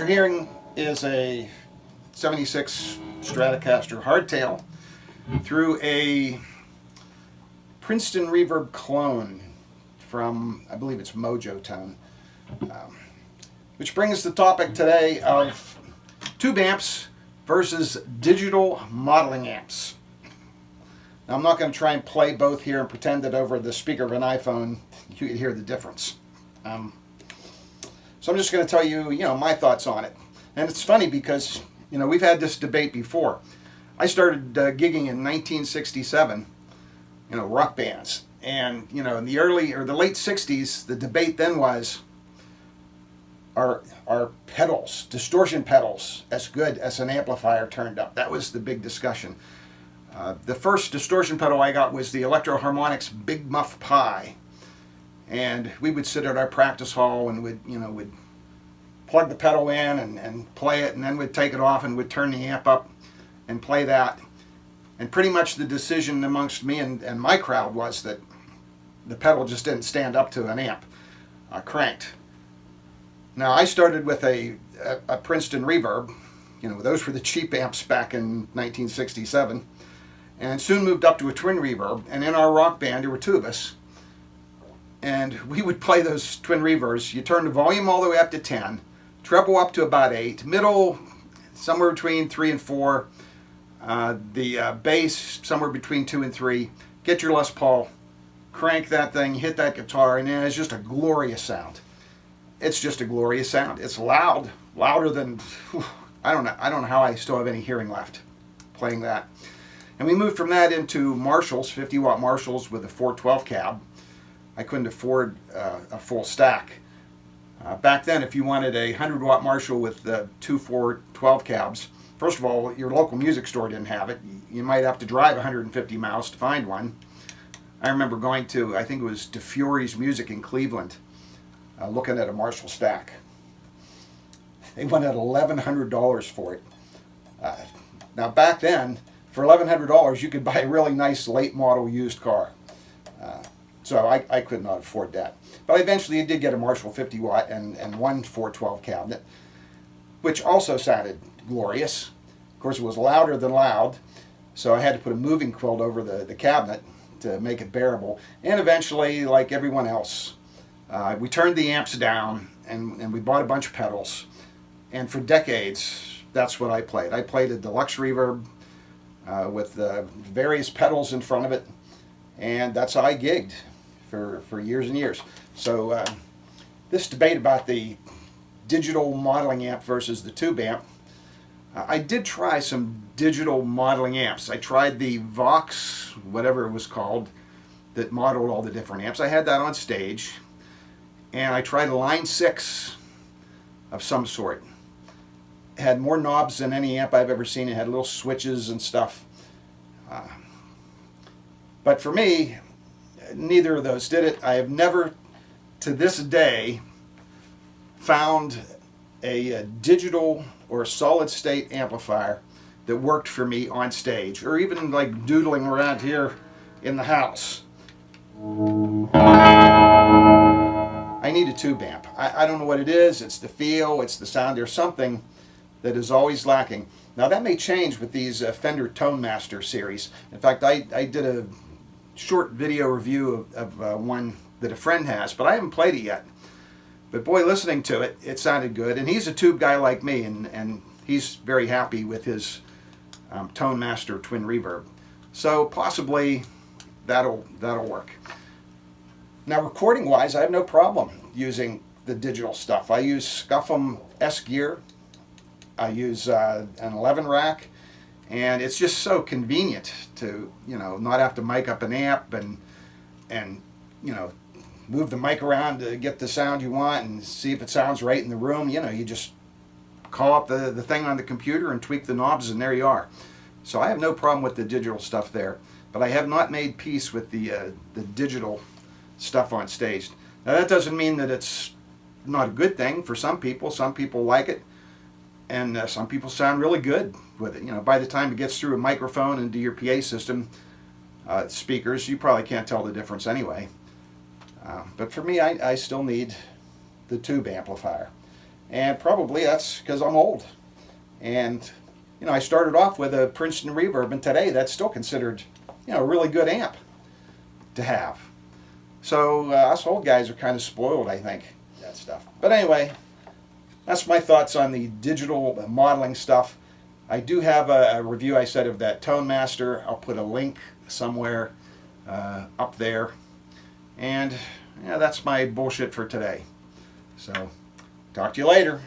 you're hearing is a 76 Stratocaster hardtail through a Princeton Reverb clone from, I believe it's Mojo Tone. Which brings the topic today of tube amps versus digital modeling amps. Now, I'm not going to try and play both here and pretend that over the speaker of an iPhone you can hear the difference. So I'm just going to tell you, my thoughts on it. And it's funny because, we've had this debate before. I started gigging in 1967, rock bands. And, in the early or the late 60s, the debate then was, are pedals, distortion pedals, as good as an amplifier turned up? That was the big discussion. The first distortion pedal I got was the Electro Harmonix Big Muff Pi. And we would sit at our practice hall and we'd plug the pedal in and play it, and then we'd take it off and we'd turn the amp up and play that. And pretty much the decision amongst me and my crowd was that the pedal just didn't stand up to an amp cranked. Now, I started with a Princeton Reverb. Those were the cheap amps back in 1967. And soon moved up to a twin reverb. And in our rock band, there were two of us. And we would play those twin reverbs. You turn the volume all the way up to 10, treble up to about 8, middle somewhere between 3 and 4, the bass somewhere between 2 and 3. Get your Les Paul, crank that thing, hit that guitar, and it's just a glorious sound. It's just a glorious sound. It's loud, louder than, I don't know how I still have any hearing left playing that. And we moved from that into Marshalls, 50-watt Marshalls with a 412 cab. I couldn't afford a full stack. Back then, if you wanted a 100-watt Marshall with two 412 cabs, first of all, your local music store didn't have it. You might have to drive 150 miles to find one. I remember going to, I think it was DeFury's Music in Cleveland, looking at a Marshall stack. They went at $1,100 for it. Now back then, for $1,100 you could buy a really nice late model used car. So I could not afford that. But I eventually did get a Marshall 50 watt and one 412 cabinet, which also sounded glorious. Of course, it was louder than loud, so I had to put a moving quilt over the cabinet to make it bearable. And eventually, like everyone else, we turned the amps down and we bought a bunch of pedals. And for decades, that's what I played. I played a deluxe reverb with various pedals in front of it, and that's how I gigged for years and years. So this debate about the digital modeling amp versus the tube amp, I did try some digital modeling amps. I tried the Vox, whatever it was called, that modeled all the different amps. I had that on stage. And I tried a Line 6 of some sort. It had more knobs than any amp I've ever seen. It had little switches and stuff. But for me, neither of those did it. I have never, to this day, found a digital or solid state amplifier that worked for me on stage, or even like doodling around here in the house. I need a tube amp. I don't know what it is. It's the feel, it's the sound. There's something that is always lacking. Now that may change with these Fender Tone Master series. In fact, I did a short video review of one that a friend has, but I haven't played it yet. But boy, listening to it, it sounded good. And he's a tube guy like me, and he's very happy with his Tone Master twin reverb. So possibly that'll work. Now, recording-wise, I have no problem using the digital stuff. I use Scuffum S-Gear. I use an 11 rack, and it's just so convenient to, not have to mic up an amp and move the mic around to get the sound you want and see if it sounds right in the room. You just call up the thing on the computer and tweak the knobs, and there you are. So I have no problem with the digital stuff there, but I have not made peace with the digital stuff on stage. Now that doesn't mean that it's not a good thing for some people. Some people like it, and some people sound really good with it. By the time it gets through a microphone into your PA system, speakers, you probably can't tell the difference anyway. But for me, I still need the tube amplifier. And probably that's because I'm old. And, you know, I started off with a Princeton Reverb, and today that's still considered, you know, a really good amp to have. So us old guys are kind of spoiled, I think, that stuff. But anyway, that's my thoughts on the digital modeling stuff. I do have a review, I said, of that Tone Master. I'll put a link somewhere up there. And yeah, that's my bullshit for today. So, talk to you later.